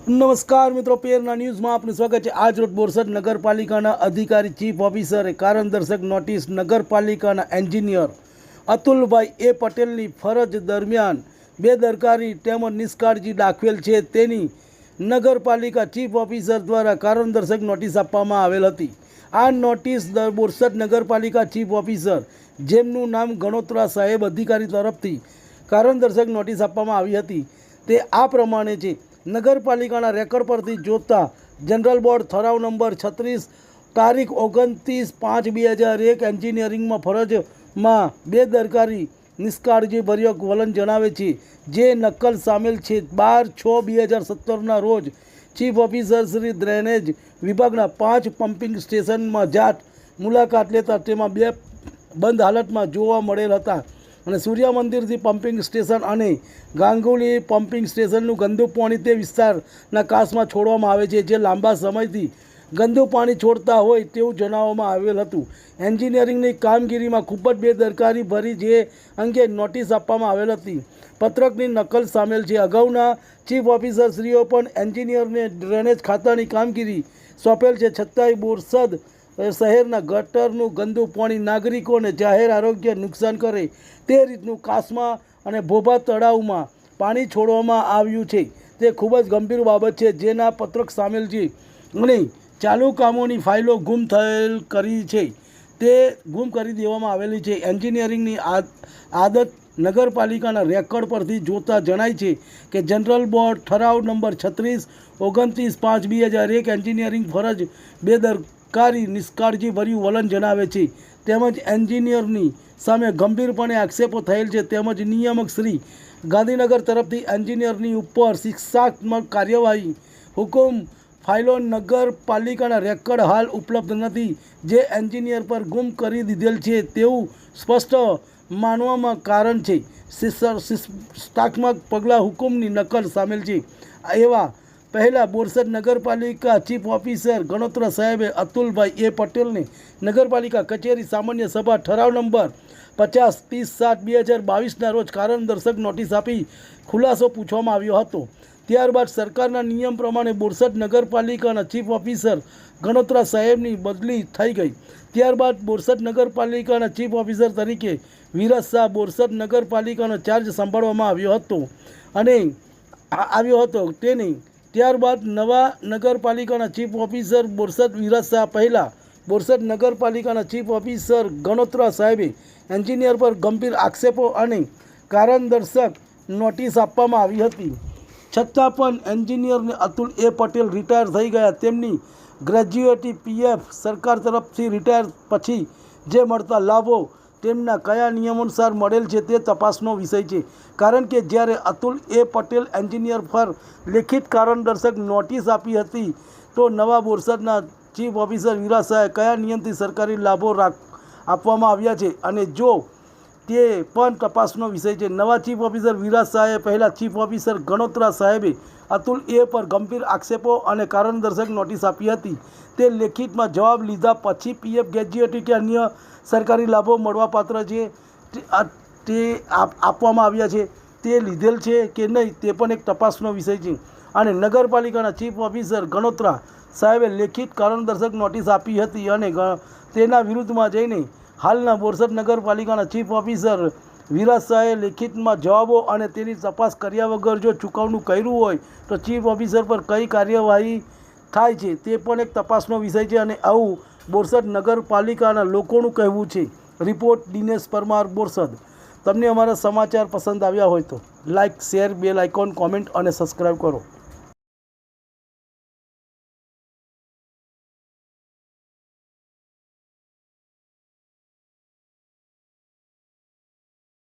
નમસ્કાર મિત્રો, પેરના ન્યૂઝમાં આપનું સ્વાગત છે। આજ રોજ બોરસદ નગરપાલિકાના અધિકારી ચીફ ઓફિસરે કારણદર્શક નોટિસ નગરપાલિકાના એન્જિનિયર અતુલભાઈ એ પટેલની ફરજ દરમિયાન બેદરકારી તેમજ નિષ્કાળજી દાખવેલ છે તેની નગરપાલિકા ચીફ ઓફિસર દ્વારા કારણદર્શક નોટિસ આપવામાં આવેલ હતી। આ નોટિસ બોરસદ નગરપાલિકા ચીફ ઓફિસર જેમનું નામ ગણોત્રા સાહેબ અધિકારી તરફથી કારણદર્શક નોટિસ આપવામાં આવી હતી તે આ પ્રમાણે છે। નગરપાલિકાના રેકર્ડ પરથી જોતા જનરલ બોર્ડ ઠરાવ નંબર 36 તારીખ 29/5/2001 એન્જિનિયરિંગમાં ફરજમાં બેદરકારી નિષ્કાળજીભર્યો વલણ જણાવે છે, જે નકલ સામેલ છે। 12/6/2017ના રોજ ચીફ ઓફિસર શ્રી ડ્રેનેજ વિભાગના 5 પમ્પિંગ સ્ટેશનમાં જાત મુલાકાત લેતા તેમાં 2 બંધ હાલતમાં જોવા મળેલ હતા અને સૂર્ય મંદિરથી પમ્પિંગ સ્ટેશન અને ગાંગુલી પમ્પિંગ સ્ટેશનનું ગંદુ પાણી તે વિસ્તારના કાસમાં છોડવામાં આવે છે, જે લાંબા સમયથી ગંદુ પાણી છોડતા હોય તેવું જણાવવામાં આવેલ હતું। એન્જિનિયરિંગની કામગીરીમાં ખૂબ જ બેદરકારી ભરી જે અંગે નોટિસ આપવામાં આવેલ હતી। પત્રકની નકલ સામેલ છે। અગાઉના ચીફ ઓફિસરશ્રીઓ પણ એન્જિનિયરને ડ્રેનેજ ખાતાની કામગીરી સોંપેલ છે, છતાંય બોરસદ શહેરના ગટરનું ગંદુ પાણી નાગરિકોને જાહેર આરોગ્ય નુકસાન કરે તે રીતનું કાસમાં અને ભોભા તળાવમાં પાણી છોડવામાં આવ્યું છે તે ખૂબ જ ગંભીર બાબત છે, જેના પત્રક સામેલ છે અને ચાલુ કામોની ફાઇલો ગુમ થયેલ કરી છે તે ગુમ કરી દેવામાં આવેલી છે। એન્જિનિયરિંગની આદત નગરપાલિકાના રેકર્ડ પરથી જોતા જણાય છે કે જનરલ બોર્ડ ઠરાવ નંબર 36 29/5/2001 એન્જિનિયરિંગ ફરજ બેદરકારી નિષ્કાળજીભર્યું વલણ જણાવે છે તેમજ એન્જિનિયરની સામે ગંભીરપણે આક્ષેપો થયેલ છે તેમજ નિયામક શ્રી ગાંધીનગર તરફથી એન્જિનિયરની ઉપર શિક્ષાત્મક કાર્યવાહી હુકુમ ફાઇલો નગરપાલિકાના રેકર્ડ હાલ ઉપલબ્ધ નથી, જે એન્જિનિયર પર ગુમ કરી દીધેલ છે તેવું સ્પષ્ટ માનવામાં કારણ છે। શિક્ષાત્મક પગલાં હુકુમની નકલ સામેલ છે। એવા પહેલાં બોરસદ નગરપાલિકા ચીફ ઓફિસર ગણોત્રા સાહેબે અતુલભાઈ એ પટેલને નગરપાલિકા કચેરી સામાન્ય સભા ઠરાવ નંબર 50/30/7/2022ના રોજ કારણદર્શક નોટિસ આપી ખુલાસો પૂછવામાં આવ્યો હતો। ત્યારબાદ સરકારના નિયમ પ્રમાણે બોરસદ નગરપાલિકાના ચીફ ઓફિસર ગણોત્રા સાહેબની બદલી થઈ ગઈ। ત્યારબાદ બોરસદ નગરપાલિકાના ચીફ ઓફિસર તરીકે વિરાજ શાહ બોરસદ નગરપાલિકાનો ચાર્જ સંભાળવામાં આવ્યો હતો તેને ત્યારબાદ નવા નગરપાલિકાના ચીફ ઓફિસર બોરસદ વિરાજ શાહ પહેલાં બોરસદ નગરપાલિકાના ચીફ ઓફિસર ગણોત્રા સાહેબે એન્જિનિયર પર ગંભીર આક્ષેપો અને કારણદર્શક નોટિસ આપવામાં આવી હતી, છતાં પણ એન્જિનિયરને અતુલ એ પટેલ રિટાયર થઈ ગયા। તેમની ગ્રેજ્યુએટી પીએફ સરકાર તરફથી રિટાયર પછી જે મળતા લાભો તેમના કયા નિયમોનુસાર મળેલ છે તે તપાસનો વિષય છે, કારણ કે જ્યારે અતુલ એ પટેલ એન્જિનિયર પર લેખિત કારણદર્શક નોટિસ આપી હતી તો નવા બોરસદના ચીફ ઓફિસર વિરાજ શાહે કયા નિયમથી સરકારી લાભો આપવામાં આવ્યા છે અને જો તે પણ તપાસનો વિષય છે। નવા ચીફ ઓફિસર વિરાજ શાહે પહેલાં ચીફ ઓફિસર ગણોત્રા સાહેબે અતુલ એ પર ગંભીર આક્ષેપો અને કારણદર્શક નોટિસ આપી હતી તે લેખિતમાં જવાબ લીધા પછી પીએફ ગ્રેજ્યુએટી કે અન્ય સરકારી લાભો મળવાપાત્ર છે તે આપવામાં આવ્યા છે તે લીધેલ છે કે નહીં તે પણ એક તપાસનો વિષય છે અને નગરપાલિકાના ચીફ ઓફિસર ગણોત્રા સાહેબે લેખિત કારણદર્શક નોટિસ આપી હતી અને તેના વિરુદ્ધમાં જઈને હાલના બોરસદ નગરપાલિકાના ચીફ ઓફિસર વિરાજ શાહે લેખિતમાં જવાબો અને તેની તપાસ કર્યા વગર જો ચૂકવણું કર્યું હોય તો ચીફ ઓફિસર પર કઈ કાર્યવાહી થાય છે તે પણ એક તપાસનો વિષય છે અને આવું બોરસદ નગરપાલિકાના લોકોનું કહેવું છે। રિપોર્ટ દિનેશ પરમાર, બોરસદ। તમને અમારા સમાચાર પસંદ આવ્યા હોય તો like, share, bell icon, comment અને સબસ્ક્રાઈબ કરો।